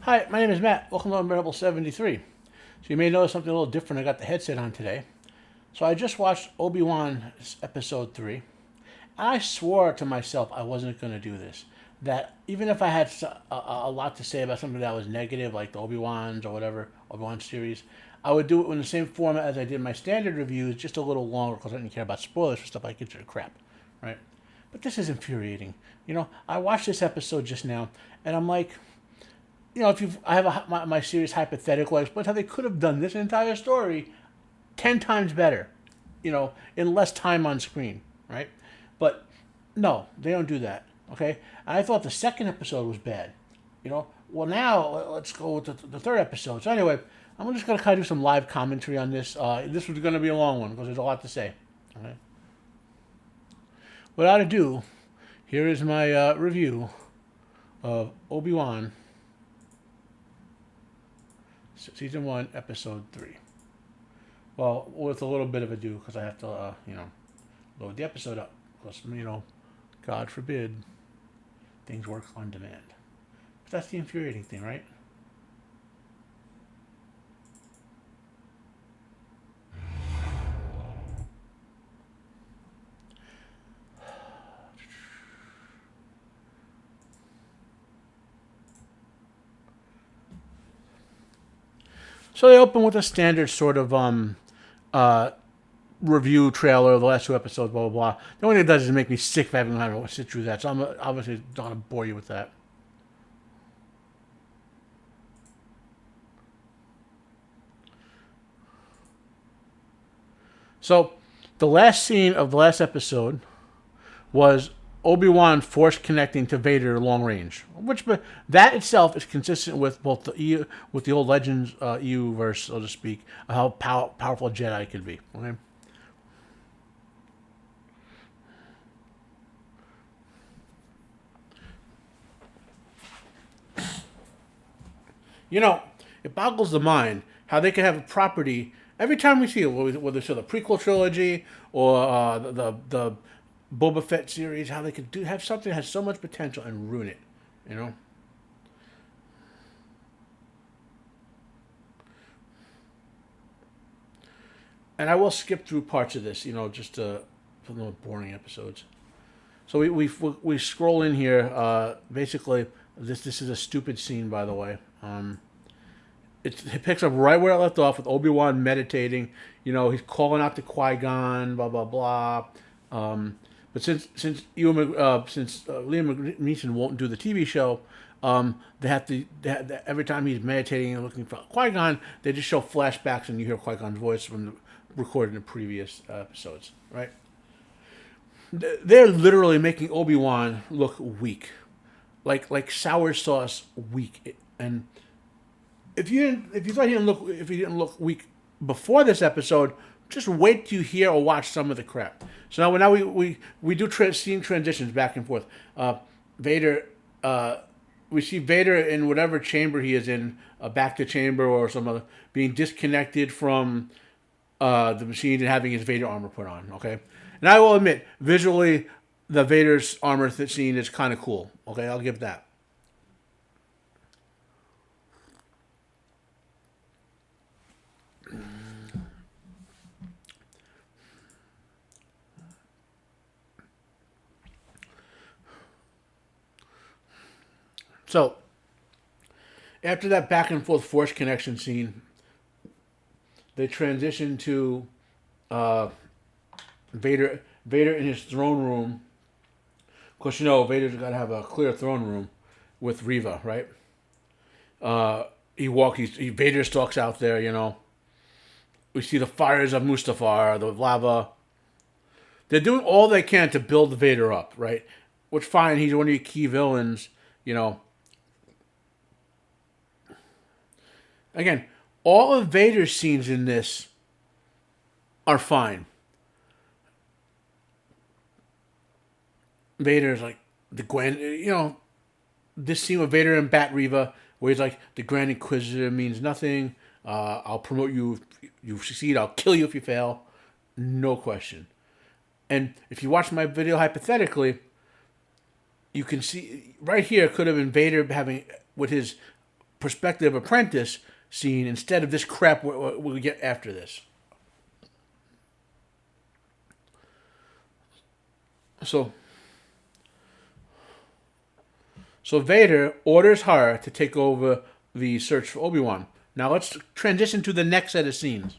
Hi, my name is Matt. Welcome to Unbearable73. So you may notice something a little different. I got the headset on today. So I just watched Obi wan episode 3. And I swore to myself I wasn't going to do this. That even if I had a lot to say about something that was negative, like the Obi-Wans or whatever, Obi-Wan series, I would do it in the same format as I did my standard reviews, just a little longer because I didn't care about spoilers for stuff I consider crap, right? But this is infuriating. I watched this episode just now, and I'm like, if I have my series hypothetical, I explain how they could have done this entire story 10 times better, in less time on screen, right? But no, they don't do that, okay? And I thought the second episode was bad, Well, now let's go with the third episode. So anyway, I'm just going to kind of do some live commentary on this. This was going to be a long one because there's a lot to say, okay? Without ado, here is my review of Obi-Wan Season 1, Episode 3. Well, with a little bit of ado, because I have to, load the episode up. Because, God forbid, things work on demand. But that's the infuriating thing, right? So they open with a standard sort of review trailer of the last two episodes, blah, blah, blah. The only thing it does is make me sick of having to sit through that. So I'm obviously not going to bore you with that. So the last scene of the last episode was Obi-Wan force connecting to Vader long range, which that itself is consistent with both with the old Legends EU verse, so to speak, of how powerful a Jedi could be. Okay. It boggles the mind how they could have a property every time we see it, whether it's the prequel trilogy or the Boba Fett series, how they could have something that has so much potential and ruin it, you know. And I will skip through parts of this, just for the more boring episodes. So we scroll in here. Basically, this is a stupid scene, by the way. It picks up right where it left off with Obi-Wan meditating. He's calling out to Qui-Gon, blah blah blah. But since Liam Neeson won't do the TV show, every time he's meditating and looking for Qui-Gon, they just show flashbacks and you hear Qui-Gon's voice from the recorded in previous episodes, right? They're literally making Obi-Wan look weak, like sour sauce weak. And if he didn't look weak before this episode, just wait till you hear or watch some of the crap. So now we do scene transitions back and forth. Vader, we see Vader in whatever chamber he is in, a back to chamber or some other, being disconnected from the machine and having his Vader armor put on. Okay, and I will admit, visually, the Vader's armor scene is kind of cool. Okay, I'll give that. So, after that back and forth force connection scene, they transition to Vader in his throne room. Of course, Vader's got to have a clear throne room with Reva, right? Vader stalks out there. We see the fires of Mustafar, the lava. They're doing all they can to build Vader up, right? Which, fine, he's one of your key villains, Again, all of Vader's scenes in this are fine. Vader's like the this scene with Vader and Bat Reva, where he's like, the Grand Inquisitor means nothing. I'll promote you if you succeed. I'll kill you if you fail. No question. And if you watch my video hypothetically, you can see right here could have been Vader having with his prospective apprentice scene instead of this crap we get after this. So Vader orders her to take over the search for Obi-Wan. Now let's transition to the next set of scenes.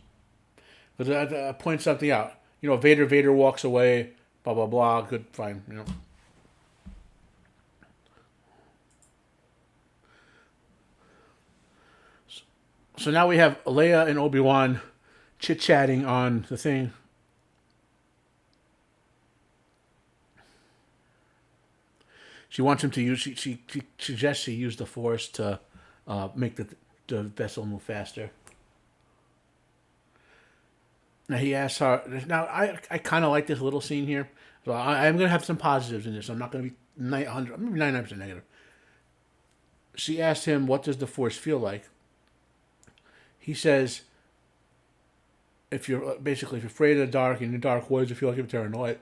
But I point something out. Vader walks away, blah, blah, blah, good, fine, So now we have Leia and Obi-Wan chit-chatting on the thing. She wants him to use. She suggests he use the Force to make the vessel move faster. Now he asks her. Now I kind of like this little scene here. So I'm going to have some positives in this. I'm not going to be 900, maybe 99% negative. She asks him, "What does the Force feel like?" He says, "If you're afraid of the dark, in the dark, what does it feel like if you're paranoid?"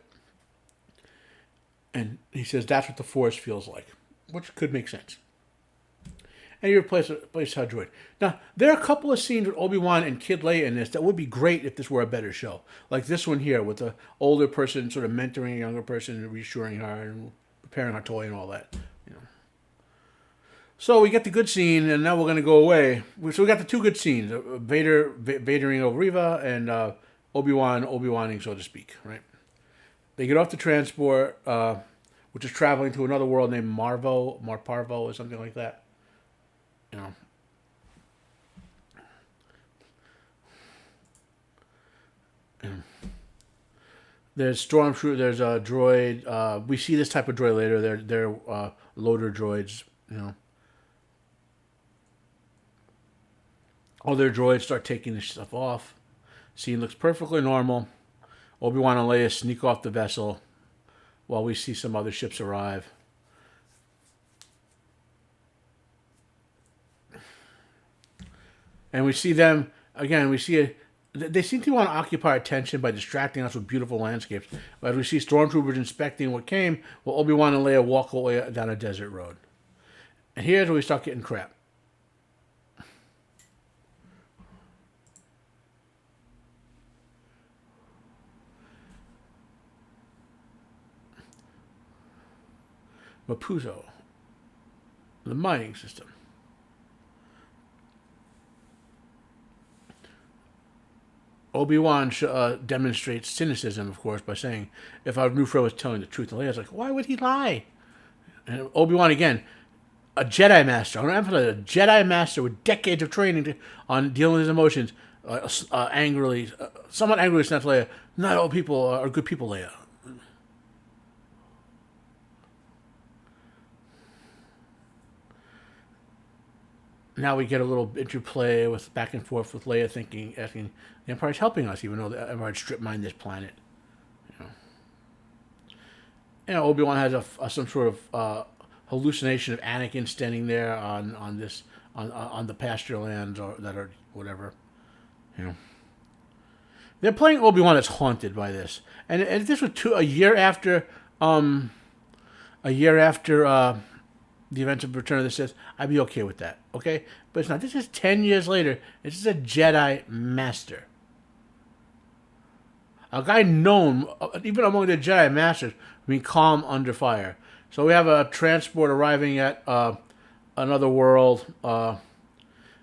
And he says that's what the Force feels like, which could make sense. And you replace her droid. Now, there are a couple of scenes with Obi-Wan and Kid Leia in this that would be great if this were a better show. Like this one here with the older person sort of mentoring a younger person and reassuring her and preparing her toy and all that. So we get the good scene, and now we're going to go away. So we got the two good scenes: Vadering over Reva and Obi-Waning, so to speak, right? They get off the transport, which is traveling to another world named Marparvo, or something like that. There's Stormtrooper. There's a droid. We see this type of droid later. They're loader droids. All their droids start taking this stuff off. Scene looks perfectly normal. Obi-Wan and Leia sneak off the vessel while we see some other ships arrive. And we see them, again, they seem to want to occupy attention by distracting us with beautiful landscapes. But as we see stormtroopers inspecting what came, while Obi-Wan and Leia walk away down a desert road. And here's where we start getting crap. Maputo, the mining system. Obi-Wan demonstrates cynicism, of course, by saying, if our new friend was telling the truth. And Leia's like, why would he lie? And Obi-Wan, again, a Jedi Master. I'm going to emphasize a Jedi Master with decades of training on dealing with his emotions, somewhat angrily snaps Leia, not all people are good people, Leia. Now we get a little interplay with back and forth with Leia asking, the Empire's helping us, even though the Empire strip mined this planet. Obi-Wan has some sort of hallucination of Anakin standing there on the pasture lands that are whatever. They're playing Obi-Wan that's haunted by this, and if this was a year after the events of Return of the Sith, I'd be okay with that, okay? But it's not. This is 10 years later. This is a Jedi Master. A guy known, even among the Jedi Masters, being calm under fire. So we have a transport arriving at another world.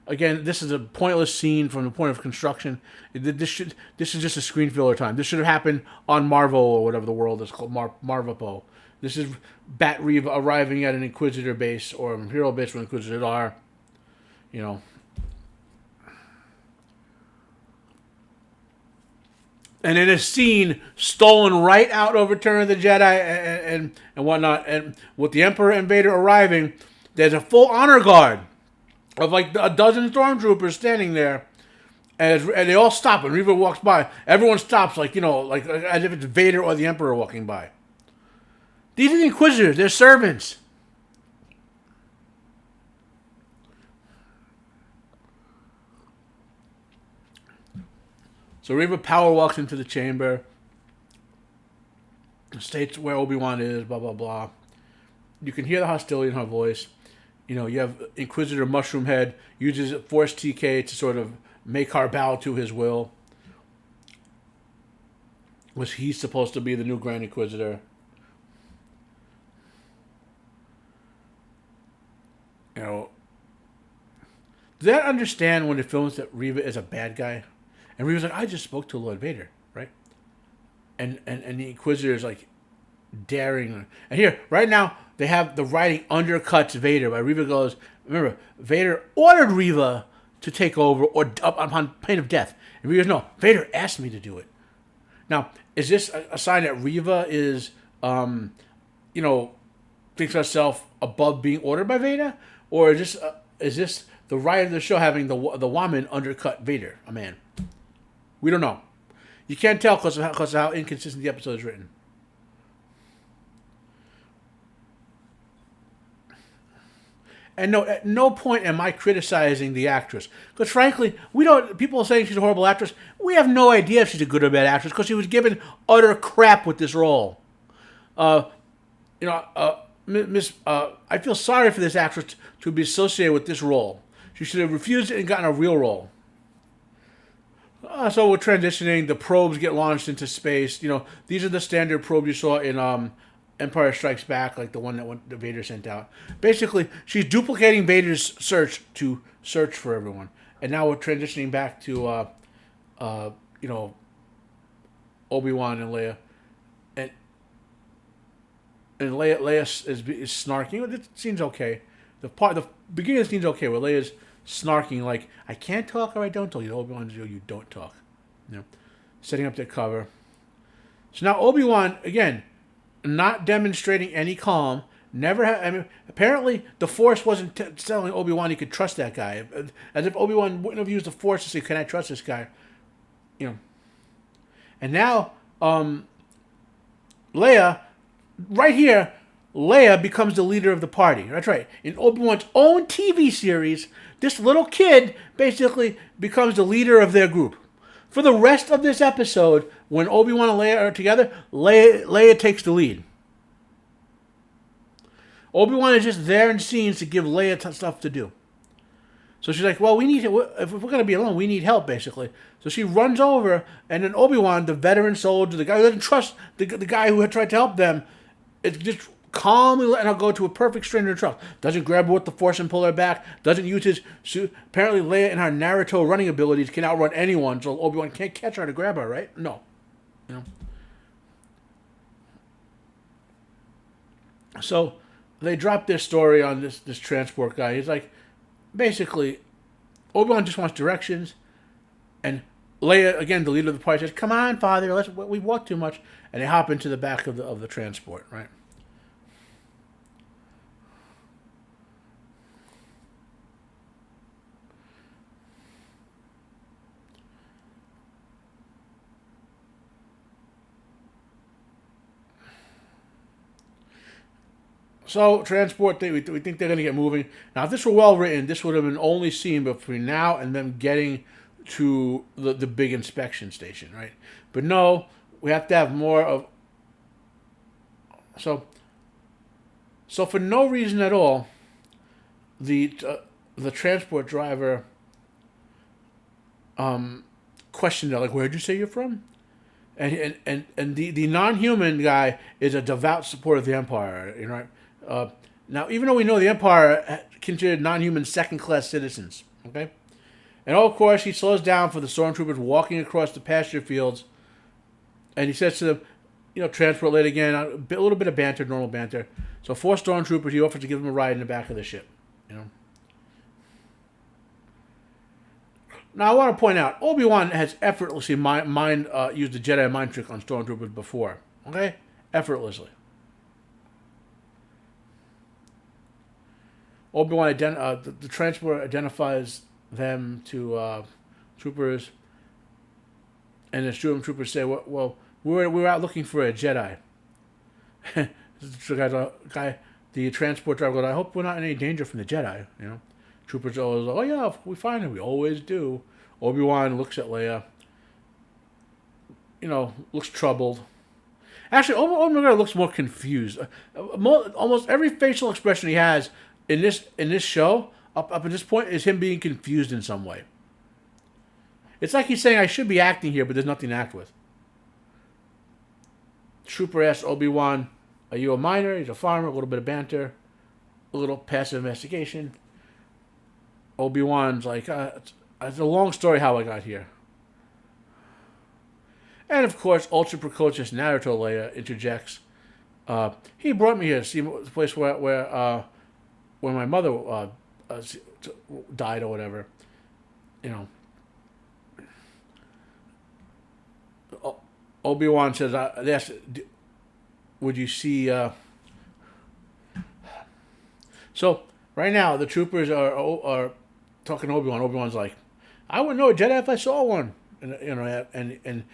Again, this is a pointless scene from the point of construction. This is just a screen filler time. This should have happened on Marvo or whatever the world is called, Marvapo. This is Bat Reva arriving at an Inquisitor base or an Imperial base where Inquisitors are. And in a scene stolen right out of Return of the Jedi and whatnot, and with the Emperor and Vader arriving, there's a full honor guard of like a dozen stormtroopers standing there, and they all stop. And Reva walks by, everyone stops, like as if it's Vader or the Emperor walking by. These are the Inquisitors. They're servants. So Reva power walks into the chamber, states where Obi-Wan is, blah, blah, blah. You can hear the hostility in her voice. You have Inquisitor Mushroom Head uses Force TK to sort of make her bow to his will. Was he supposed to be the new Grand Inquisitor? Did I understand when it films that Reva is a bad guy? And Reva's like, I just spoke to Lord Vader, right? And the Inquisitor is like daring her. And here, right now, they have the writing undercuts Vader. But Reva goes, remember, Vader ordered Reva to take over or upon pain of death. And Reva goes, no, Vader asked me to do it. Now, is this a sign that Reva is, thinks herself above being ordered by Vader? Or is this the writer of the show having the woman undercut Vader, a man? We don't know. You can't tell because of how inconsistent the episode is written. And no, at no point am I criticizing the actress. Because frankly, people are saying she's a horrible actress. We have no idea if she's a good or bad actress because she was given utter crap with this role. I feel sorry for this actress to be associated with this role. She should have refused it and gotten a real role. So we're transitioning. The probes get launched into space. These are the standard probes you saw in Empire Strikes Back, like the one that Vader sent out. Basically, she's duplicating Vader's search to search for everyone. And now we're transitioning back to, Obi-Wan and Leia. And Leia is snarking. It seems okay. The beginning of the scene's okay, where Leia's snarking like, I can't talk or I don't talk. Obi-Wan, you don't talk. Setting up their cover. So now Obi-Wan, again, not demonstrating any calm. Apparently the Force wasn't telling Obi-Wan he could trust that guy. As if Obi-Wan wouldn't have used the Force to say, can I trust this guy? And now, Leia, right here, Leia becomes the leader of the party. That's right. In Obi-Wan's own TV series, this little kid basically becomes the leader of their group. For the rest of this episode, when Obi-Wan and Leia are together, Leia takes the lead. Obi-Wan is just there in scenes to give Leia stuff to do. So she's like, well, if we're going to be alone, we need help, basically. So she runs over, and then Obi-Wan, the veteran soldier, the guy who doesn't trust the guy who had tried to help them, it's just calmly letting her go to a perfect stranger in truck. Doesn't grab her with the Force and pull her back. Doesn't use his suit. Apparently, Leia and her Naruto running abilities can outrun anyone, so Obi-Wan can't catch her to grab her, right? No. So they drop this story on this transport guy. He's like, basically, Obi-Wan just wants directions, and Leia, again, the leader of the party, says, come on, Father, we walk too much. And they hop into the back of the transport, right? So, transport, we think they're going to get moving. Now, if this were well written, this would have been only seen between now and them getting to the big inspection station, right? But no, we have to have more of... So for no reason at all, the transport driver questioned her, like, where'd you say you're from? And the non-human guy is a devout supporter of the Empire, right? Now, even though we know the Empire considered non-human second-class citizens, okay? And of course, he slows down for the stormtroopers walking across the pasture fields, and he says to them, transport late again, a little bit of banter, normal banter. So 4 stormtroopers, he offers to give them a ride in the back of the ship, Now, I want to point out, Obi-Wan has effortlessly used the Jedi mind trick on stormtroopers before, okay? Effortlessly. Obi-Wan, the transport identifies them to troopers, and the stormtroopers say, well, we're out looking for a Jedi. The transport driver goes, I hope we're not in any danger from the Jedi, Troopers always, oh yeah, if we find him, we always do. Obi-Wan looks at Leia, looks troubled. Actually, Obi-Wan looks more confused. Almost every facial expression he has in this show, up at this point, is him being confused in some way. It's like he's saying, I should be acting here, but there's nothing to act with. Trooper asks Obi-Wan, are you a miner? He's a farmer, a little bit of banter, a little passive investigation. Obi-Wan's like, it's a long story how I got here. And of course, ultra precocious Naruto Leia interjects. He brought me here to see the place where my mother died or whatever. You know. Obi-Wan says, yes, would you see... So, right now, the troopers are talking to Obi-Wan. Obi-Wan's like, I wouldn't know a Jedi if I saw one. And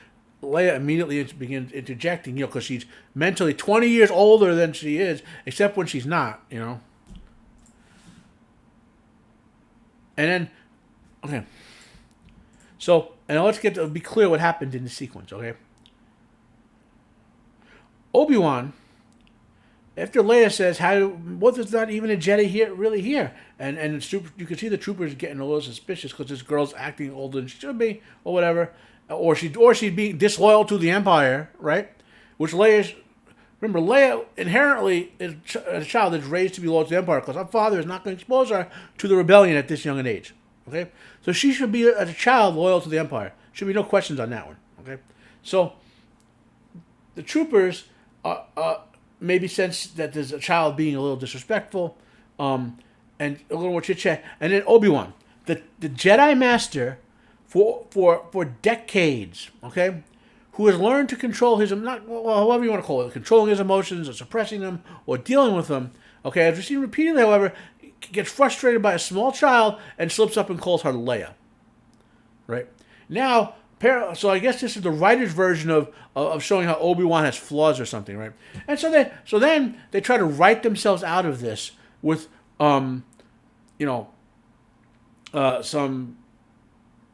Leia immediately begins interjecting, because she's mentally 20 years older than she is, except when she's not, And then, okay. So, and let's be clear what happened in the sequence, okay? Obi-Wan, after Leia says, there's not even a Jedi here, and you can see the troopers getting a little suspicious because this girl's acting older than she should be, or whatever, or she'd be disloyal to the Empire, right? Which remember, Leia inherently is a child that's raised to be loyal to the Empire because her father is not going to expose her to the rebellion at this young an age, okay? So she should be, as a child, loyal to the Empire. Should be no questions on that one, okay? So the troopers maybe sense that there's a child being a little disrespectful, and a little more chit chat, and then Obi-Wan, the Jedi Master, for decades, okay, who has learned to control his however you want to call it, controlling his emotions or suppressing them or dealing with them, okay, as we've seen repeatedly, however, gets frustrated by a small child and slips up and calls her Leia, right? Now, so I guess this is the writer's version of showing how Obi-Wan has flaws or something, right? And so then they try to write themselves out of this with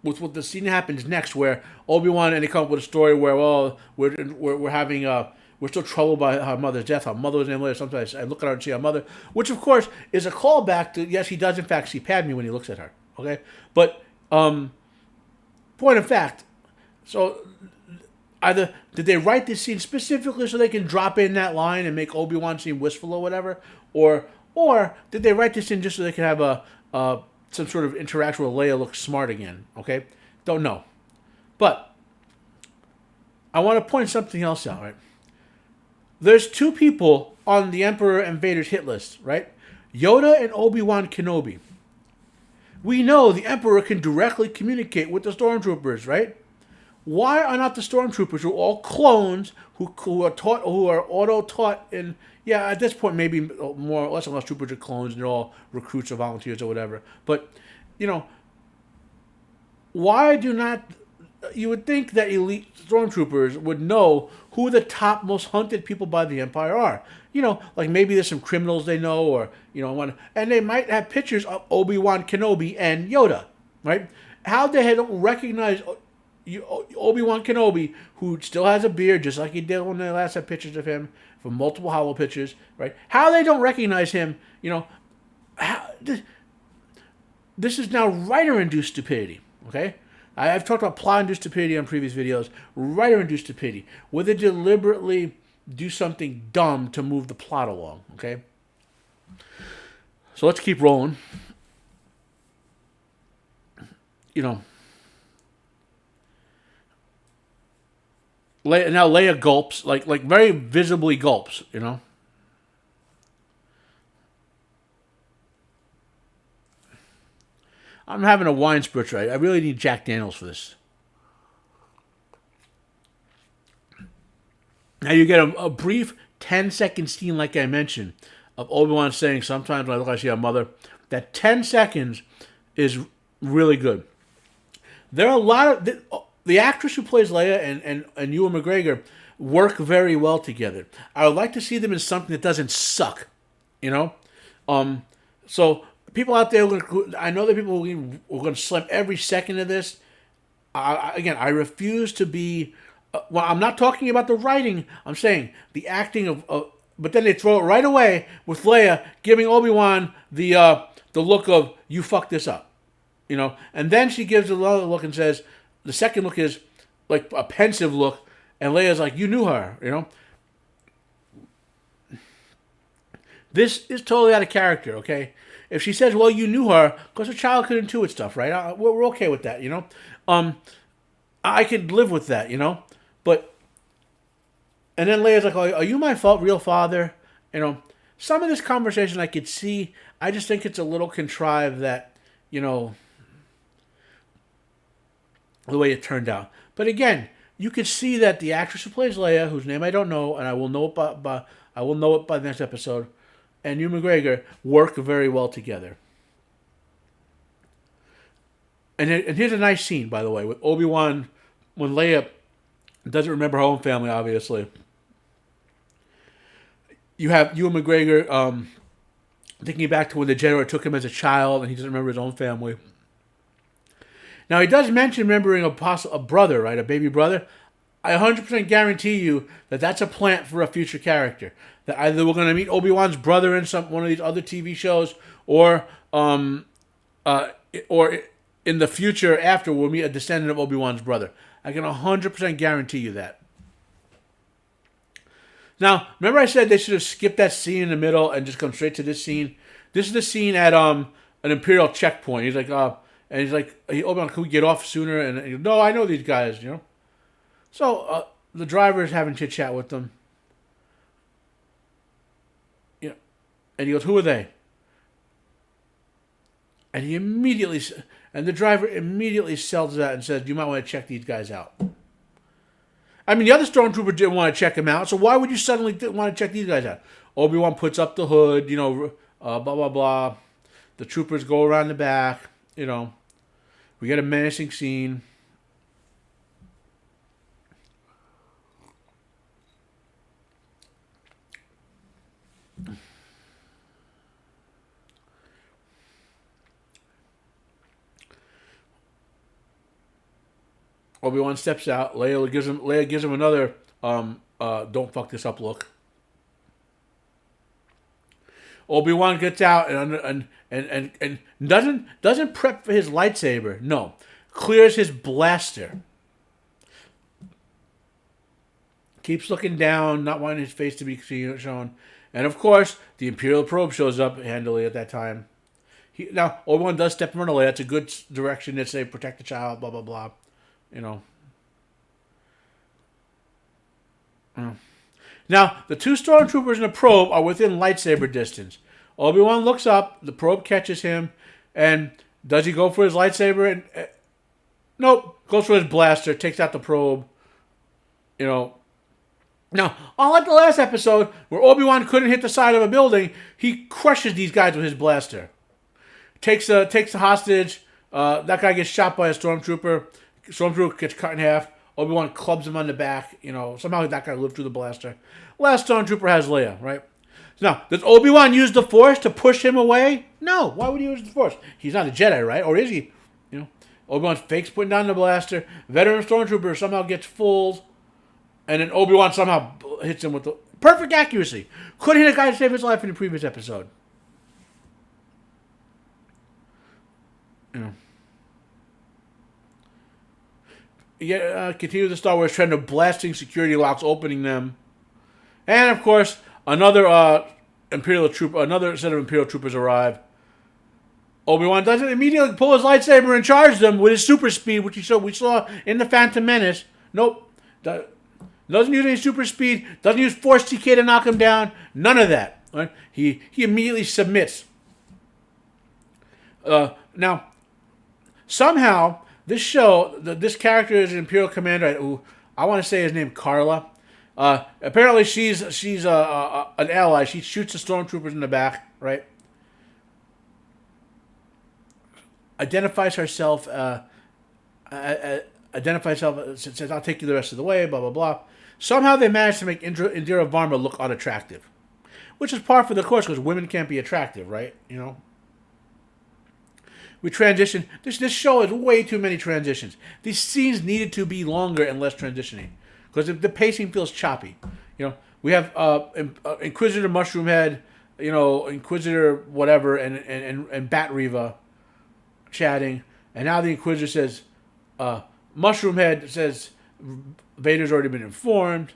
with what the scene happens next, where Obi-Wan and they come up with a story where we're still troubled by her mother's death. Her mother was named Leia. Sometimes I look at her and see her mother, which of course is a callback to, yes, he does in fact see Padme when he looks at her. Okay, but point of fact. So, either did they write this scene specifically so they can drop in that line and make Obi-Wan seem wistful or whatever, or did they write this in just so they can have some sort of interaction where Leia looks smart again? Okay, don't know, but I want to point something else out. Right, there's two people on the Emperor and Vader's hit list, right? Yoda and Obi Wan Kenobi. We know the Emperor can directly communicate with the stormtroopers, right? Why are not the stormtroopers, who are all clones, who are auto-taught in, at this point maybe more or less and less troopers are clones and they're all recruits or volunteers or whatever. But, why do not, you would think that elite stormtroopers would know who the top most hunted people by the Empire are. Like maybe there's some criminals they know, or, and they might have pictures of Obi Wan Kenobi and Yoda, right? How they don't recognize Obi wan Kenobi, who still has a beard, just like he did when they last had pictures of him, from multiple hollow pictures, right? How they don't recognize him, this is now writer-induced stupidity, okay? I've talked about plot-induced stupidity on previous videos. Writer-induced stupidity, where they deliberately do something dumb to move the plot along, okay? So let's keep rolling. Leia gulps, like very visibly gulps, I'm having a wine spritz, right? I really need Jack Daniels for this. Now you get a brief 10-second scene, like I mentioned, of Obi-Wan saying, sometimes when I look, I see our mother. That 10 seconds is really good. There are a lot of... The actress who plays Leia and Ewan McGregor work very well together. I would like to see them in something that doesn't suck, So people out there, I know that people who are going to slam every second of this. I refuse to be... I'm not talking about the writing. I'm saying the acting of but then they throw it right away with Leia giving Obi-Wan the look of, you fucked this up. And then she gives another look and says, the second look is like a pensive look, and Leia's like, you knew her, This is totally out of character, okay? If she says, well, you knew her, because a child could intuit stuff, right? We're okay with that, I could live with that, But, and then Leia's like, are you my real father? Some of this conversation I could see. I just think it's a little contrived that, the way it turned out. But again, you could see that the actress who plays Leia, whose name I don't know, and I will know it by the next episode, and Ewan McGregor work very well together. And here's a nice scene, by the way, with Obi-Wan, when Leia doesn't remember her own family, obviously. You have Ewan McGregor thinking back to when the Jedi took him as a child, and he doesn't remember his own family. Now, he does mention remembering a brother, right, a baby brother. I 100% guarantee you that that's a plant for a future character. That either we're going to meet Obi-Wan's brother in one of these other TV shows, or in the future after we'll meet a descendant of Obi-Wan's brother. I can 100% guarantee you that. Now, remember I said they should have skipped that scene in the middle and just come straight to this scene? This is the scene at an Imperial checkpoint. He's like, Obi-Wan, can we get off sooner? And he goes, no, I know these guys, So the driver is having chit-chat with them. And he goes, who are they? And the driver immediately sells that and says, you might want to check these guys out. I mean, the other stormtrooper didn't want to check him out, so why would you suddenly want to check these guys out? Obi-Wan puts up the hood, blah, blah, blah. The troopers go around the back, We get a menacing scene. Obi-Wan steps out. Leia gives him another don't fuck this up look. Obi-Wan gets out and doesn't prep for his lightsaber. No, clears his blaster. Keeps looking down, not wanting his face to be shown. And of course, the Imperial probe shows up handily at that time. Now, Obi-Wan does step in front of Leia. That's a good direction to say protect the child, blah, blah, blah. Now, the two stormtroopers in the probe are within lightsaber distance. Obi-Wan looks up, the probe catches him, and does he go for his lightsaber? Nope, goes for his blaster, takes out the probe. Now, unlike the last episode, where Obi-Wan couldn't hit the side of a building, he crushes these guys with his blaster. Takes the hostage. That guy gets shot by a stormtrooper. Stormtrooper gets cut in half. Obi-Wan clubs him on the back. Somehow that guy lived through the blaster. Last stormtrooper has Leia, right? Now, does Obi-Wan use the Force to push him away? No. Why would he use the Force? He's not a Jedi, right? Or is he? Obi-Wan fakes putting down the blaster. Veteran stormtrooper somehow gets fooled. And then Obi-Wan somehow hits him with the perfect accuracy. Couldn't hit a guy to save his life in the previous episode. Continue the Star Wars trend of blasting security locks, opening them. And of course, another set of Imperial troopers arrive. Obi-Wan doesn't immediately pull his lightsaber and charge them with his super speed, which we saw in The Phantom Menace. Nope. Doesn't use any super speed. Doesn't use Force TK to knock him down. None of that. Right? He immediately submits. Now, somehow, this character is an Imperial commander who I want to say his name Carla. Apparently, she's an ally. She shoots the stormtroopers in the back, right? Identifies herself. Says, "I'll take you the rest of the way." Blah blah blah. Somehow they managed to make Indira Varma look unattractive, which is par for the course because women can't be attractive, right? We transition. This show has way too many transitions. These scenes needed to be longer and less transitioning because the pacing feels choppy. We have Inquisitor Mushroom Head, Inquisitor whatever, and Bat Reva chatting, and now the Inquisitor says, Mushroom Head says Vader's already been informed.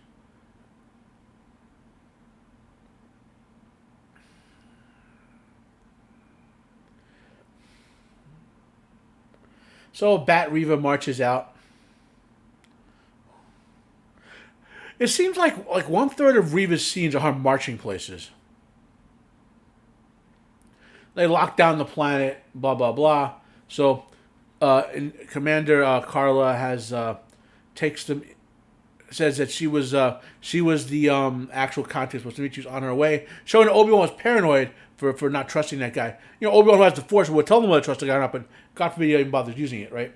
So Bat Reva marches out. It seems like 1/3 of Reva's scenes are her marching places. They lock down the planet, blah blah blah. So, Commander Carla has takes them, says that she was the actual contact supposed to meet. She was on her way, showing that Obi-Wan was paranoid for not trusting that guy. Obi-Wan who has the Force would tell them whether to trust the guy or not, but God forbid he even bothers using it, right?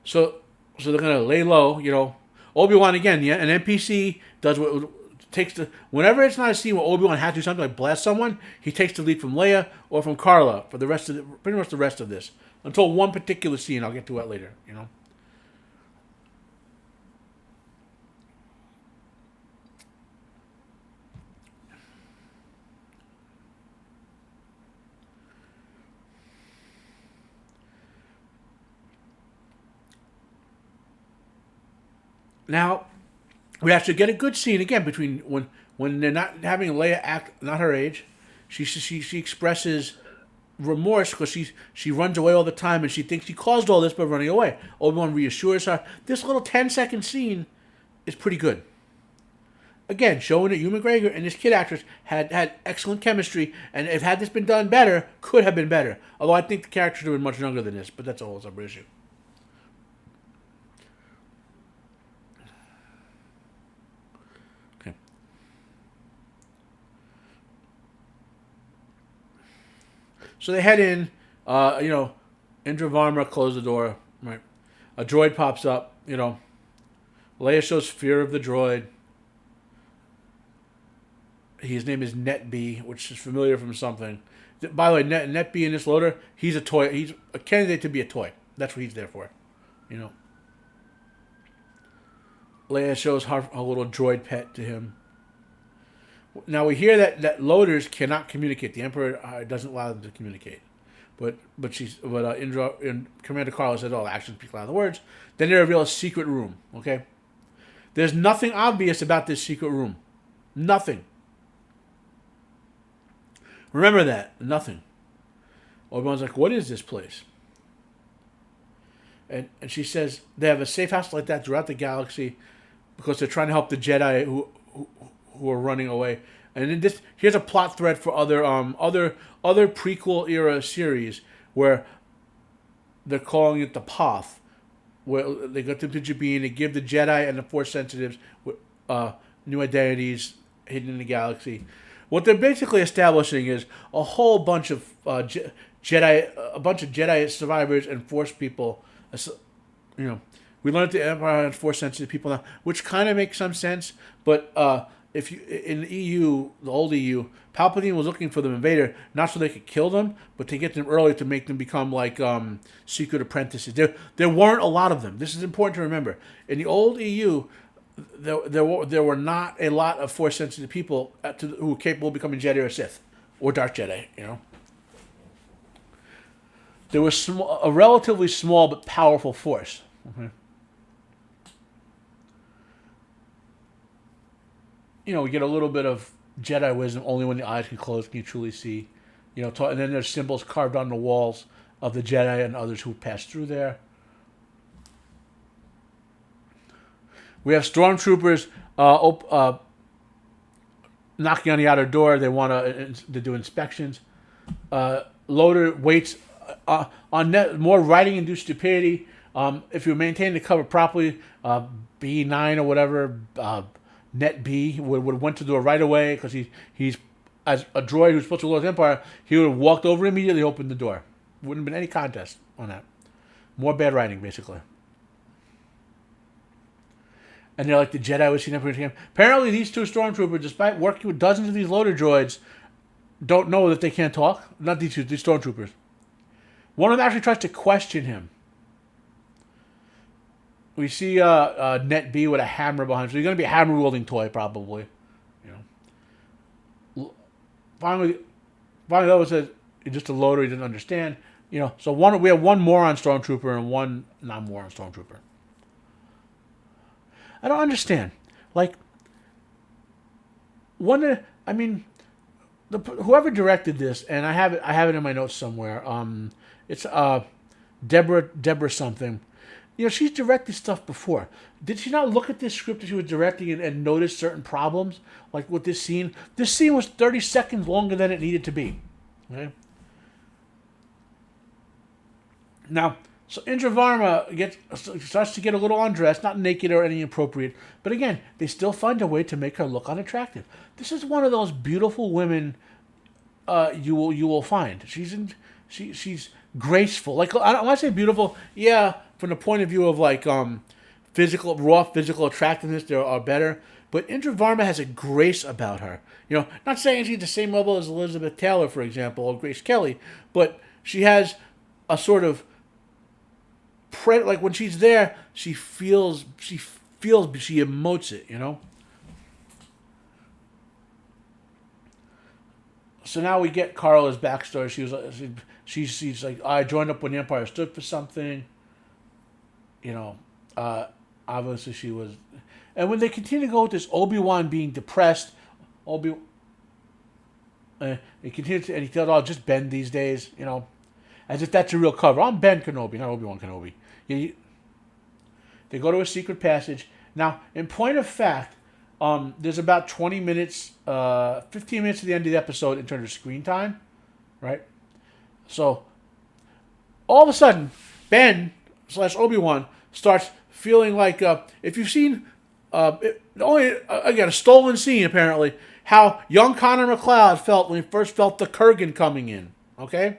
So they're gonna lay low. Obi-Wan again, yeah, an NPC does what takes the whenever it's not a scene where Obi-Wan has to do something like blast someone, he takes the lead from Leia or from Carla for the rest of pretty much the rest of this until one particular scene. I'll get to that later. Now, we actually get a good scene again between when they're not having Leia act not her age. She expresses remorse because she runs away all the time and she thinks she caused all this by running away. Obi-Wan reassures her. This little 10-second scene is pretty good. Again, showing that Ewan McGregor and this kid actress had excellent chemistry, and if had this been done better, could have been better. Although I think the characters have been much younger than this, but that's a whole separate issue. So they head in, Indra Varma closed the door, right? A droid pops up, Leia shows fear of the droid. His name is Netb, which is familiar from something. By the way, Netb in this loader, he's a toy. He's a candidate to be a toy. That's what he's there for, Leia shows her little droid pet to him. Now we hear that loaders cannot communicate. The Emperor doesn't allow them to communicate, but Indra and Commander Carla says, "Oh, actions speak louder than words." Then they reveal a secret room. Okay, there's nothing obvious about this secret room. Nothing. Remember that. Nothing. Obi-Wan's like, "What is this place?" And she says they have a safe house like that throughout the galaxy because they're trying to help the Jedi who are running away. And then here's a plot thread for other prequel era series where they're calling it the Path, where they go to Jabin, they give the Jedi and the Force sensitives new identities hidden in the galaxy. What they're basically establishing is a whole bunch of Jedi survivors and Force people. We learned the Empire has Force sensitive people now, which kind of makes some sense, but if you in the EU, the old EU, Palpatine was looking for them in Vader, not so they could kill them, but to get them early to make them become like secret apprentices. There weren't a lot of them. This is important to remember. In the old EU, there were not a lot of Force sensitive people who were capable of becoming Jedi or Sith or Dark Jedi. There was a relatively small but powerful Force. Okay. We get a little bit of Jedi wisdom only when the eyes can close, can you truly see. And then there's symbols carved on the walls of the Jedi and others who passed through there. We have stormtroopers knocking on the outer door. They want to do inspections. Loader waits on more writing-induced stupidity. If you maintain the cover properly, B9 or whatever, Net B would went to the door right away because he's as a droid who's supposed to lord the Empire. He would have walked over immediately, opened the door. Wouldn't have been any contest on that. More bad writing, basically. And they're like the Jedi was seen every time. Apparently, these two stormtroopers, despite working with dozens of these loader droids, don't know that they can't talk. Not these two, these stormtroopers. One of them actually tries to question him. We see Net B with a hammer behind him. So he's going to be a hammer wielding toy probably. You know. Finally, the other says he's just a loader. He didn't understand. You know. So we have one moron stormtrooper and one non-moron stormtrooper. I don't understand. Like, whoever directed this, and I have it in my notes somewhere. It's Deborah something. You know, she's directed stuff before. Did she not look at this script that she was directing and notice certain problems? Like with this scene? This scene was 30 seconds longer than it needed to be. Okay? Now, so Indra Varma starts to get a little undressed, not naked or any inappropriate, but again, they still find a way to make her look unattractive. This is one of those beautiful women you will find. She's graceful. Like, when I say beautiful, yeah, from the point of view of like raw physical attractiveness, there are better. But Indra Varma has a grace about her. You know, not saying she's the same level as Elizabeth Taylor, for example, or Grace Kelly, but she has a sort of like when she's there, she emotes it, you know. So now we get Carla's backstory. She's like, I joined up when the Empire stood for something. You know, obviously she was, and when they continue to go with this Obi-Wan being depressed, he continues and he tells, "Oh, just Ben these days," you know, as if that's a real cover. I'm Ben Kenobi, not Obi Wan Kenobi. They go to a secret passage. Now, in point of fact, there's about 20 minutes, 15 minutes to the end of the episode in terms of screen time, right? So, all of a sudden, Ben / Obi-Wan starts feeling like, if you've seen, again, a stolen scene apparently, how young Connor McLeod felt when he first felt the Kurgan coming in, okay?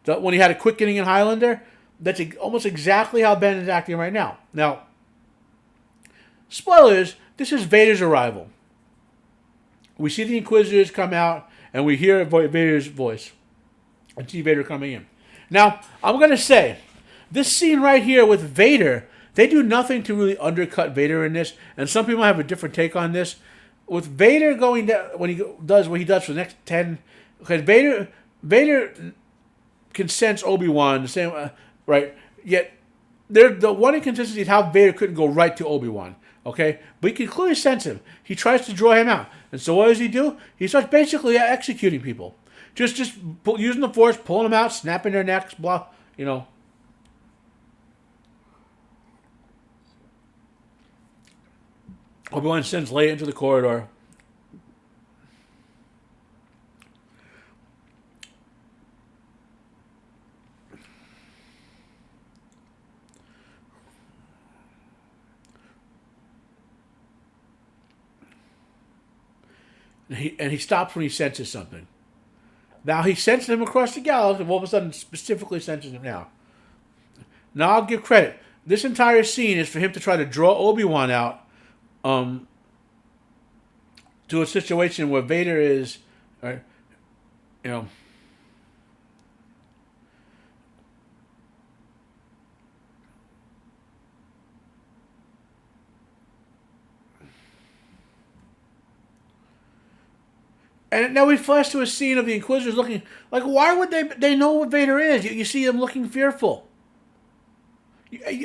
When he had a quickening in Highlander, that's almost exactly how Ben is acting right now. Now, spoilers, this is Vader's arrival. We see the Inquisitors come out, and we hear Vader's voice. And see Vader coming in. Now, I'm going to say, this scene right here with Vader, they do nothing to really undercut Vader in this, and some people have a different take on this. With Vader going down, when he does what he does for the next 10... Because Vader can sense Obi-Wan the same... right? Yet, the one inconsistency is how Vader couldn't go right to Obi-Wan. Okay? But he can clearly sense him. He tries to draw him out. And so what does he do? He starts basically executing people. Just using the Force, pulling them out, snapping their necks, blah, you know. Obi-Wan sends Leia into the corridor. And he stops when he senses something. Now he senses him across the galaxy, and all of a sudden specifically senses him now. Now I'll give credit. This entire scene is for him to try to draw Obi-Wan out to a situation where Vader is, you know, and now we flash to a scene of the Inquisitors looking like, why would they know what Vader is? You see them looking fearful.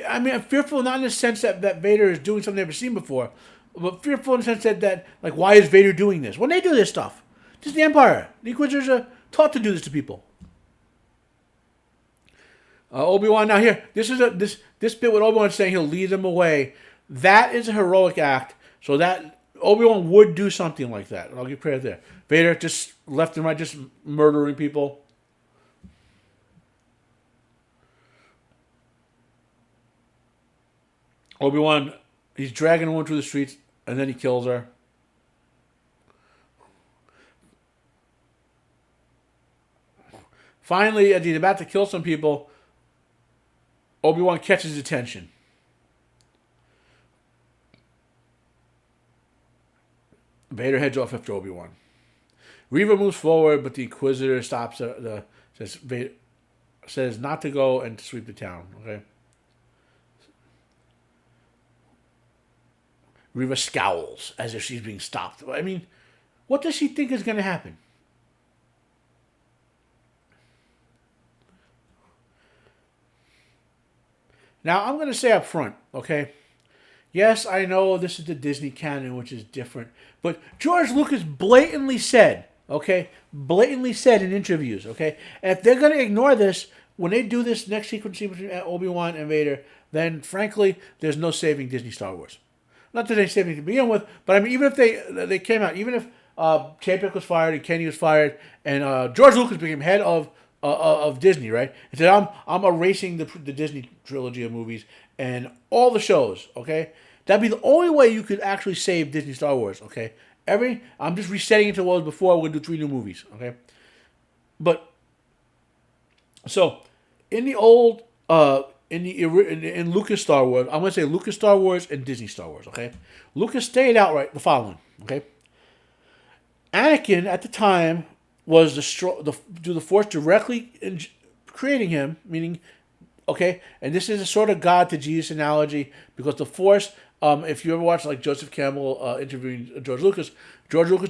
I mean, fearful not in the sense that Vader is doing something they've never seen before, but fearful in the sense that like, why is Vader doing this? When they do this stuff, this is the Empire. The Inquisitors are taught to do this to people. Obi-Wan, now here, this bit with Obi-Wan saying he'll lead them away. That is a heroic act, so that Obi-Wan would do something like that. I'll give credit there. Vader just left and right, just murdering people. Obi-Wan, he's dragging a woman through the streets, and then he kills her. Finally, as he's about to kill some people, Obi-Wan catches his attention. Vader heads off after Obi-Wan. Reva moves forward, but the Inquisitor stops her. Says not to go and to sweep the town. Okay. Reva scowls as if she's being stopped. I mean, what does she think is going to happen? Now, I'm going to say up front, okay? Yes, I know this is the Disney canon, which is different. But George Lucas blatantly said, okay? Blatantly said in interviews, okay? And if they're going to ignore this, when they do this next sequence between Obi-Wan and Vader, then frankly, there's no saving Disney Star Wars. Not that they saving to begin with, but I mean, even if they came out, even if Chapek was fired and Kenny was fired, and George Lucas became head of Disney, right? And said, I'm erasing the Disney trilogy of movies and all the shows, okay? That'd be the only way you could actually save Disney Star Wars, okay? I'm just resetting it to what was before. We're gonna do 3 new movies, okay? But so in the old in Lucas Star Wars, I'm gonna say Lucas Star Wars and Disney Star Wars, okay? Lucas stayed outright the following, okay? Anakin at the time was the Force directly in creating him, meaning, okay, and this is a sort of God to Jesus analogy because the Force, if you ever watch like Joseph Campbell interviewing George Lucas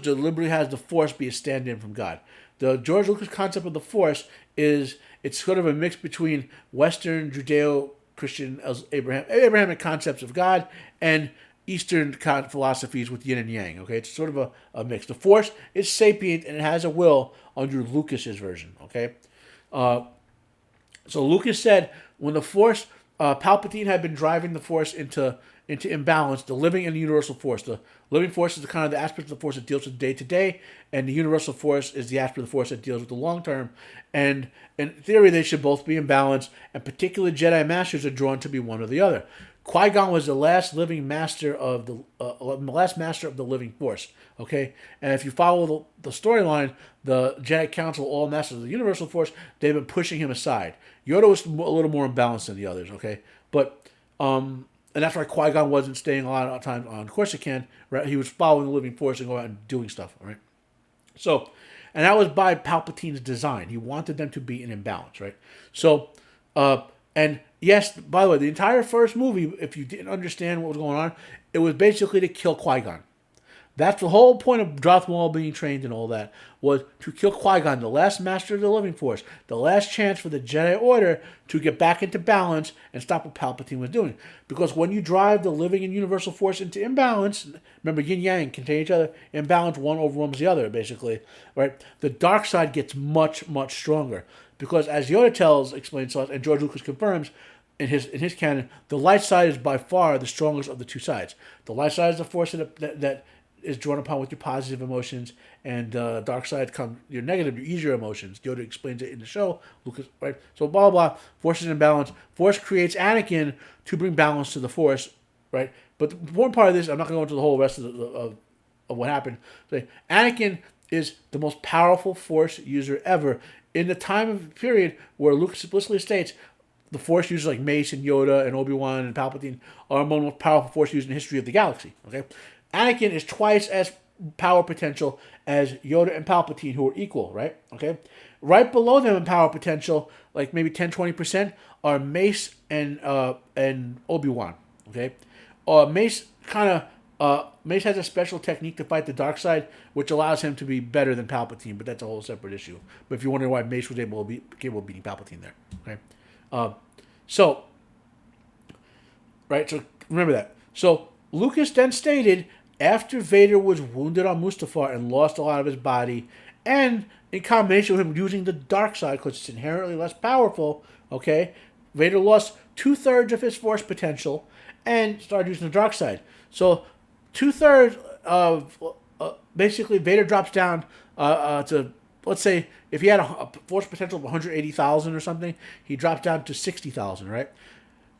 deliberately has the Force be a stand-in from God. The George Lucas concept of the Force is it's sort of a mix between Western Judeo-Christian Abrahamic concepts of God and Eastern philosophies with yin and yang. Okay, it's sort of a mix. The Force is sapient and it has a will under Lucas's version. Okay, so Lucas said when the Force, Palpatine had been driving the Force into imbalance, the living and the universal Force. The living Force is the kind of the aspect of the Force that deals with day to day, and the universal Force is the aspect of the Force that deals with the long term. And in theory, they should both be in balance, and particular Jedi Masters are drawn to be one or the other. Qui-Gon was the last living master of the living Force. Okay, and if you follow the storyline, the Jedi Council, all masters of the Universal Force, they've been pushing him aside. Yoda was a little more imbalanced than the others. Okay, but and that's why Qui-Gon wasn't staying a lot of time on Coruscant. Right, he was following the living Force and going out and doing stuff. Right, so, and that was by Palpatine's design. He wanted them to be in imbalance. Right, so, and yes, by the way, the entire first movie, if you didn't understand what was going on, it was basically to kill Qui-Gon. That's the whole point of Darth Maul being trained and all that, was to kill Qui-Gon, the last master of the living Force, the last chance for the Jedi Order to get back into balance and stop what Palpatine was doing. Because when you drive the living and universal Force into imbalance, remember yin-yang contain each other, imbalance, one overwhelms the other, basically, right? The dark side gets much, much stronger. Because as Yoda explains to us, and George Lucas confirms in his canon, the light side is by far the strongest of the two sides. The light side is the Force that is drawn upon with your positive emotions, and dark side comes your negative, your easier emotions. Yoda explains it in the show. Lucas, right? So blah blah blah. Force is in balance. Force creates Anakin to bring balance to the Force, right? But the important part of this, I'm not going to go into the whole rest of what happened. So Anakin is the most powerful Force user ever in the time of period where Lucas explicitly states the Force users like Mace and Yoda and Obi-Wan and Palpatine are among the most powerful Force users in the history of the galaxy. Okay. Anakin is twice as power potential as Yoda and Palpatine, who are equal, right? Okay. Right below them in power potential, like maybe 10-20%, are Mace and Obi-Wan. Okay. Mace Mace has a special technique to fight the dark side, which allows him to be better than Palpatine, but that's a whole separate issue. But if you're wondering why Mace was capable of beating Palpatine there, okay. So remember that. So Lucas then stated, after Vader was wounded on Mustafar and lost a lot of his body, and in combination with him using the dark side because it's inherently less powerful, okay, Vader lost 2/3 of his Force potential and started using the dark side. So 2/3 of basically Vader drops down to, let's say, if he had a Force potential of 180,000 or something, he drops down to 60,000, right?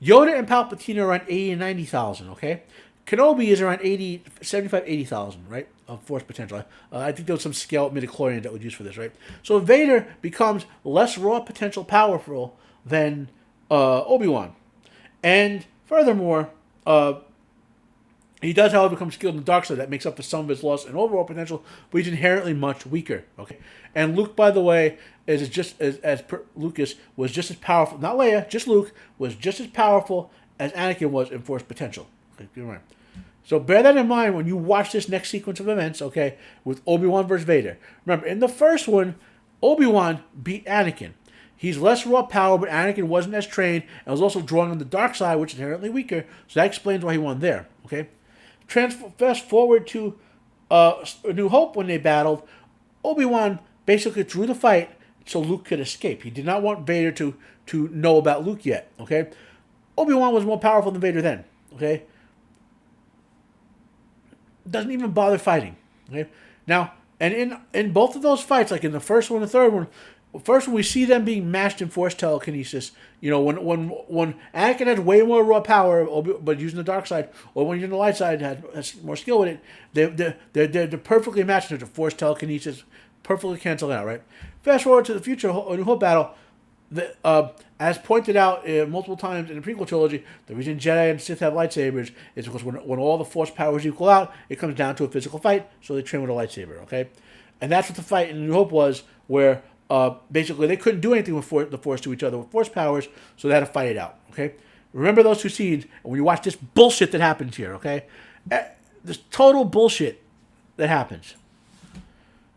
Yoda and Palpatine are around 80 and 90,000, okay? Kenobi is around 80,000, right, of Force potential. I think there was some scale midichlorian that was used for this, right? So Vader becomes less raw potential powerful than Obi-Wan. And furthermore, he does, however, become skilled in the dark side. That makes up for some of his loss and overall potential, but he's inherently much weaker, okay? And Luke, by the way, Lucas, was just as powerful, not Leia, just Luke, was just as powerful as Anakin was in Force potential. Okay, keep in mind. So bear that in mind when you watch this next sequence of events, okay, with Obi-Wan versus Vader. Remember, in the first one, Obi-Wan beat Anakin. He's less raw power, but Anakin wasn't as trained and was also drawing on the dark side, which is inherently weaker. So that explains why he won there, okay? Fast forward to A New Hope when they battled. Obi-Wan basically threw the fight so Luke could escape. He did not want Vader to know about Luke yet, okay? Obi-Wan was more powerful than Vader then, okay? Doesn't even bother fighting, okay? Now, and in both of those fights, like in the first one and the third one, first one we see them being matched in Force telekinesis. You know, when Anakin has way more raw power, but using the dark side, or when using the light side has more skill with it, they're perfectly matched into Force telekinesis, perfectly canceled out, right? Fast forward to the future, A New Hope battle. As pointed out multiple times in the prequel trilogy, the reason Jedi and Sith have lightsabers is because when all the Force powers equal out, it comes down to a physical fight, so they train with a lightsaber, okay? And that's what the fight in A New Hope was, where basically they couldn't do anything with the Force to each other with Force powers, so they had to fight it out, okay? Remember those two scenes, and when you watch this bullshit that happens here, okay? This total bullshit that happens.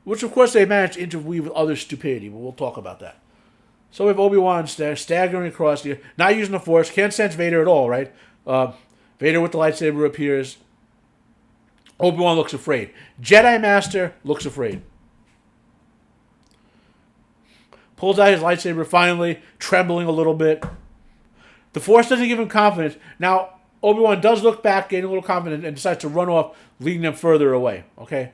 Which, of course, they managed to interweave with other stupidity, but we'll talk about that. So we have Obi-Wan staggering across here, not using the Force, can't sense Vader at all, right? Vader with the lightsaber appears. Obi-Wan looks afraid. Jedi Master looks afraid. Pulls out his lightsaber finally, trembling a little bit. The Force doesn't give him confidence. Now, Obi-Wan does look back, gaining a little confidence, and decides to run off, leading them further away, okay?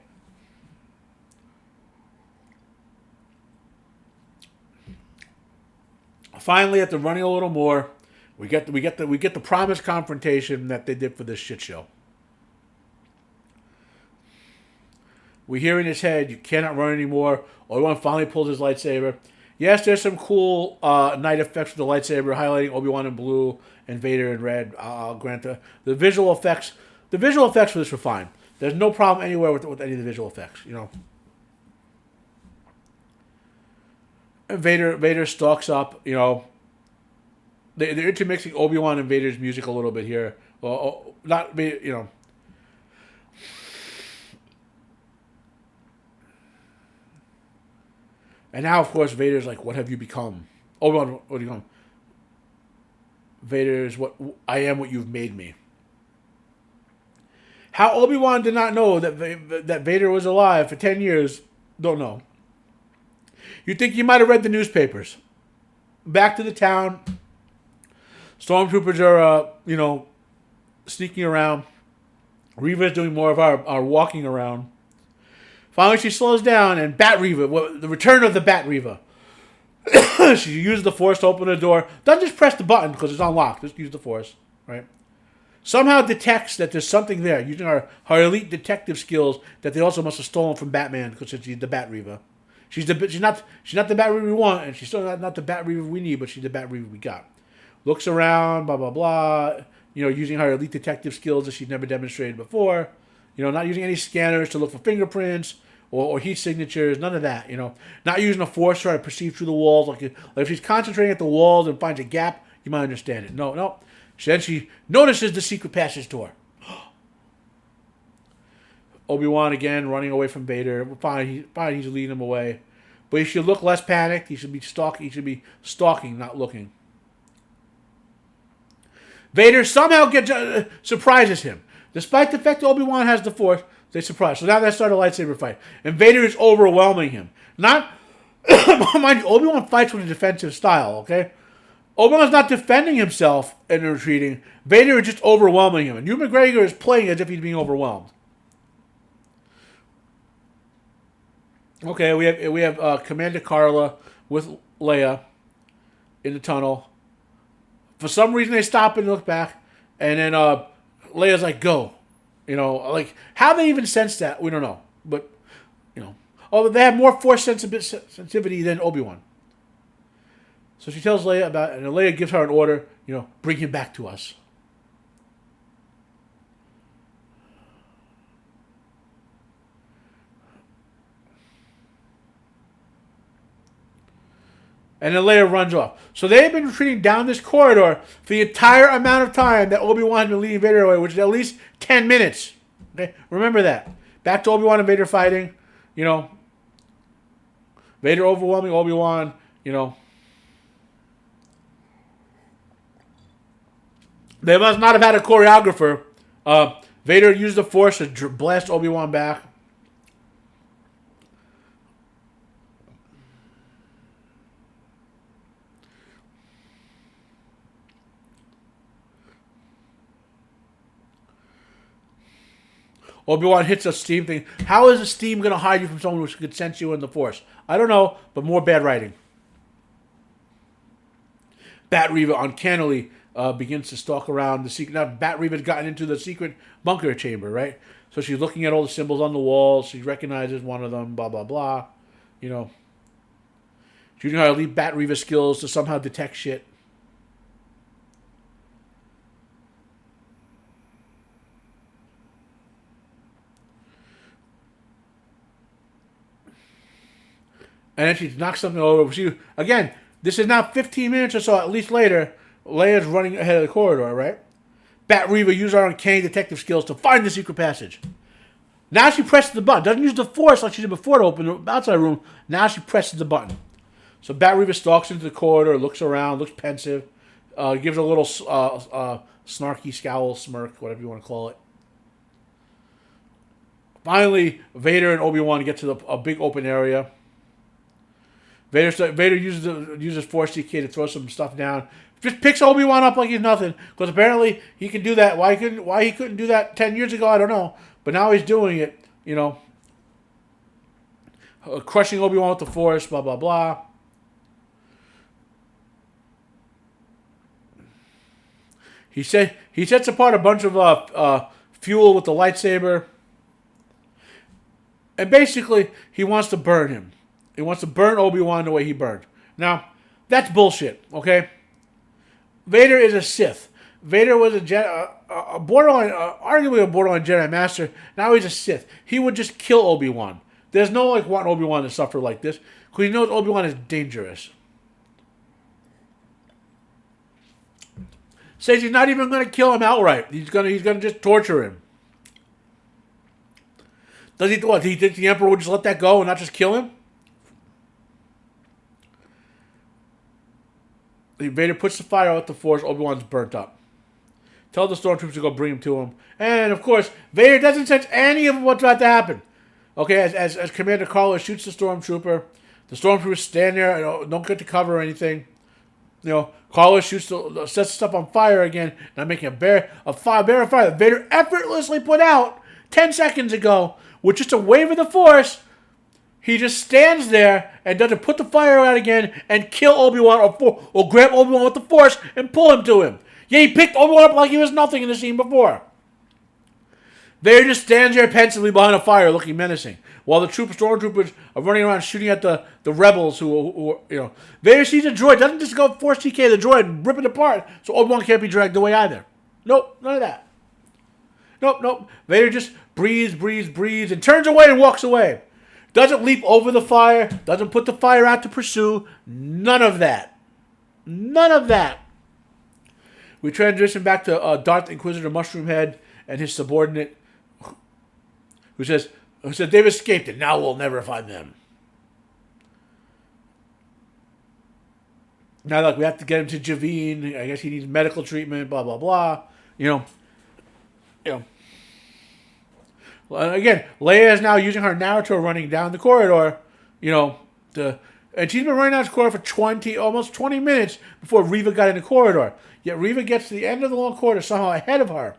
Finally, after running a little more, we get the promised confrontation that they did for this shit show. We hear in his head, "You cannot run anymore." Obi-Wan finally pulls his lightsaber. Yes, there's some cool night effects with the lightsaber, highlighting Obi-Wan in blue and Vader in red. I'll grant the visual effects. The visual effects for this were fine. There's no problem anywhere with any of the visual effects, you know. Vader stalks up, you know. They're intermixing Obi-Wan and Vader's music a little bit here. Not, you know. And now, of course, Vader's like, "What have you become?" Obi-Wan, "What do you become?" Vader's, "I am what you've made me." How Obi-Wan did not know that Vader was alive for 10 years, don't know. You'd think he might have read the newspapers. Back to the town. Stormtroopers are, you know, sneaking around. Reva's doing more of our walking around. Finally, she slows down, and Bat Reva, the return of the Bat Reva. She uses the Force to open the door. Doesn't just press the button because it's unlocked. Just use the Force, right? Somehow detects that there's something there, using her elite detective skills that they also must have stolen from Batman because she's the Bat Reva. She's not the Bat Reva we want, and she's still not the Bat Reva we need, but she's the Bat Reva we got. Looks around, blah blah blah. You know, using her elite detective skills that she's never demonstrated before. You know, not using any scanners to look for fingerprints or heat signatures. None of that. You know, not using a Force to try to perceive through the walls. Like if she's concentrating at the walls and finds a gap, you might understand it. No. Then she notices the secret passage door. Obi-Wan again running away from Vader. Fine, he's leading him away. But he should look less panicked. He should be stalking, not looking. Vader somehow surprises him. Despite the fact that Obi-Wan has the Force, they surprise. So now they start a lightsaber fight. And Vader is overwhelming him. Not, mind you, Obi-Wan fights with a defensive style, okay? Obi-Wan's not defending himself and retreating. Vader is just overwhelming him. And Ewan McGregor is playing as if he's being overwhelmed. Okay, we have Commander Carla with Leia in the tunnel. For some reason, they stop and look back, and then Leia's like, "Go," you know, like how they even sense that we don't know, but you know, they have more Force sensitivity than Obi-Wan. So she tells Leia about it, and Leia gives her an order, you know, bring him back to us. And then Leia runs off. So they've been retreating down this corridor for the entire amount of time that Obi-Wan has been leading Vader away, which is at least 10 minutes. Okay, remember that. Back to Obi-Wan and Vader fighting. You know, Vader overwhelming Obi-Wan. You know, they must not have had a choreographer. Vader used the Force to blast Obi-Wan back. Obi-Wan hits a steam thing. How is a steam going to hide you from someone who could sense you in the Force? I don't know, but more bad writing. Bat Reva uncannily begins to stalk around the secret. Now, Bat Reva's gotten into the secret bunker chamber, right? So she's looking at all the symbols on the wall. She recognizes one of them, blah, blah, blah. You know. She's using her elite Bat Reva skills to somehow detect shit. And then she knocks something over. Again, this is now 15 minutes or so, at least later. Leia's running ahead of the corridor, right? Bat Reva uses her arcane detective skills to find the secret passage. Now she presses the button. Doesn't use the Force like she did before to open the outside room. Now she presses the button. So Bat Reva stalks into the corridor, looks around, looks pensive, gives a little snarky scowl, smirk, whatever you want to call it. Finally, Vader and Obi-Wan get to a big open area. Vader uses Force DK to throw some stuff down. Just picks Obi-Wan up like he's nothing. Because apparently he can do that. Why he couldn't do that 10 years ago, I don't know. But now he's doing it, you know. Crushing Obi-Wan with the Force, blah, blah, blah. He sets apart a bunch of fuel with the lightsaber. And basically, he wants to burn him. He wants to burn Obi-Wan the way he burned. Now, that's bullshit, okay? Vader is a Sith. Vader was a borderline, arguably a borderline Jedi Master. Now he's a Sith. He would just kill Obi-Wan. There's no, wanting Obi-Wan to suffer like this. Because he knows Obi-Wan is dangerous. Says he's not even going to kill him outright. He's gonna just torture him. Does he what? Do you think the Emperor would just let that go and not just kill him? Vader puts the fire out with the Force. Obi-Wan's burnt up. Tell the stormtroopers to go bring him to him. And, of course, Vader doesn't sense any of what's about to happen. Okay, as Commander Carlo shoots the stormtroopers stand there and don't get to cover or anything. You know, Carlo sets the stuff on fire again, and I'm making a bear of fire that Vader effortlessly put out 10 seconds ago with just a wave of the Force. He just stands there and doesn't put the fire out again and kill Obi-Wan or grab Obi-Wan with the Force and pull him to him. Yeah, he picked Obi-Wan up like he was nothing in the scene before. Vader just stands there pensively behind a fire looking menacing. While the stormtroopers are running around shooting at the rebels who Vader sees a droid, doesn't just go Force TK the droid and rip it apart so Obi-Wan can't be dragged away either. Nope, none of that. Nope. Vader just breathes, and turns away and walks away. Doesn't leap over the fire. Doesn't put the fire out to pursue. None of that. We transition back to Darth Inquisitor Mushroomhead and his subordinate, who said they've escaped and now we'll never find them. Now, we have to get him to Javine. I guess he needs medical treatment. Blah blah blah. You know. Well, again, Leia is now using her Naruto running down the corridor, and she's been running down the corridor for almost 20 minutes before Reva got in the corridor. Yet Reva gets to the end of the long corridor somehow ahead of her.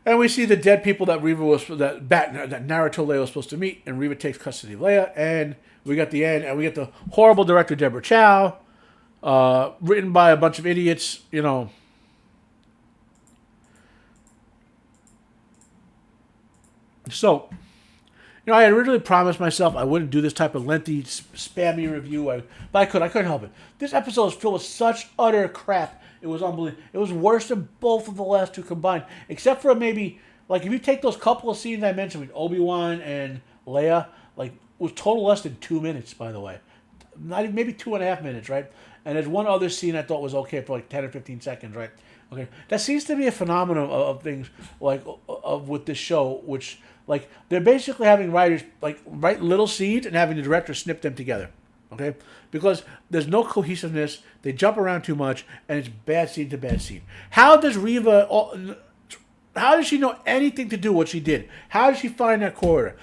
And we see the dead people that Naruto Leia was supposed to meet, and Reva takes custody of Leia, and we got the end, and we get the horrible director Deborah Chow, written by a bunch of idiots, So, I had originally promised myself I wouldn't do this type of lengthy, spammy review, but I couldn't help it. This episode is filled with such utter crap. It was unbelievable. It was worse than both of the last two combined, except for maybe, like, if you take those couple of scenes I mentioned with Obi-Wan and Leia, like, it was total less than 2 minutes, by the way. Not even, maybe 2.5 minutes, right? And there's one other scene I thought was okay for like 10 or 15 seconds, right? Okay, that seems to be a phenomenon of things like of with this show, which like they're basically having writers like write little scenes and having the director snip them together, okay? Because there's no cohesiveness, they jump around too much, and it's bad scene to bad scene. How does Reva? How does she know anything to do what she did? How did she find that corridor?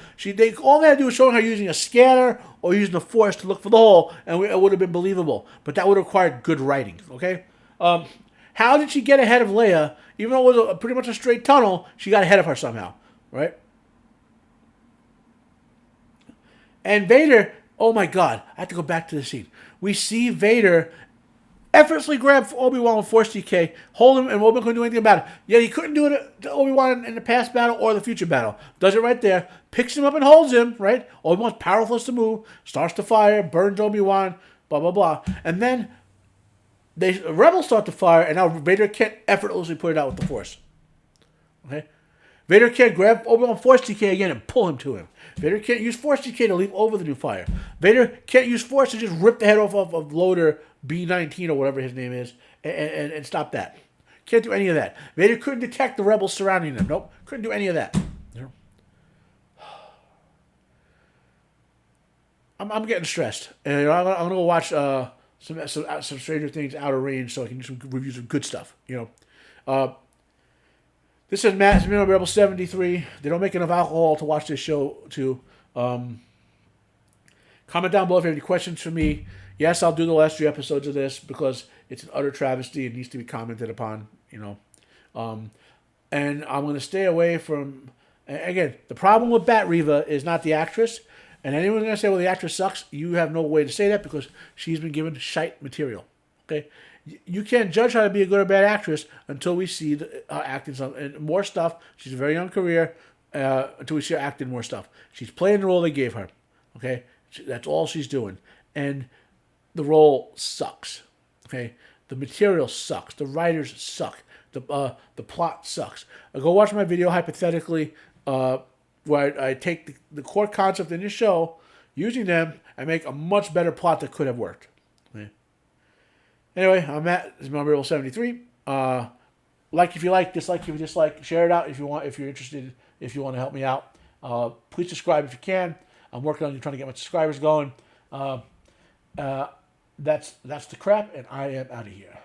All they had to do was show her using a scanner or using the Force to look for the hole, and it would have been believable. But that would have required good writing, okay? How did she get ahead of Leia? Even though it was pretty much a straight tunnel, she got ahead of her somehow, right? And Vader, oh my God, I have to go back to the scene. We see Vader effortlessly grab Obi-Wan with Force DK, hold him, and Obi-Wan couldn't do anything about it. Yet he couldn't do it to Obi-Wan in the past battle or the future battle. Does it right there, picks him up and holds him, right? Obi-Wan's powerless to move, starts to fire, burns Obi-Wan, blah, blah, blah. And then the Rebels start to fire, and now Vader can't effortlessly put it out with the Force. Okay? Vader can't grab Obi-Wan Force DK again and pull him to him. Vader can't use Force DK to leap over the new fire. Vader can't use Force to just rip the head off of Loader B-19 or whatever his name is and stop that. Can't do any of that. Vader couldn't detect the rebels surrounding him. Nope, couldn't do any of that. I'm getting stressed, and I'm gonna go watch some Stranger Things Outer Range so I can do some reviews of good stuff. This is Matt, Unbearable73. They don't make enough alcohol to watch this show too. Comment down below if you have any questions for me. Yes, I'll do the last 3 episodes of this because it's an utter travesty. It needs to be commented upon, And I'm going to stay away from... Again, the problem with Bat Reva is not the actress. And anyone's going to say, well, the actress sucks. You have no way to say that because she's been given shite material. Okay? You can't judge her to be a good or bad actress until we see her acting and more stuff. She's a very young career until we see her acting more stuff. She's playing the role they gave her. Okay? That's all she's doing. And the role sucks. Okay? The material sucks. The writers suck. The plot sucks. Go watch my video, hypothetically, where I take the core concept in this show, using them, and make a much better plot that could have worked. Okay? Anyway, I'm Matt. This is Unbearable73. Like if you like, dislike if you dislike, share it out if you want, if you're interested, if you want to help me out. Please subscribe if you can. I'm working on trying to get my subscribers going. That's the crap, and I am out of here.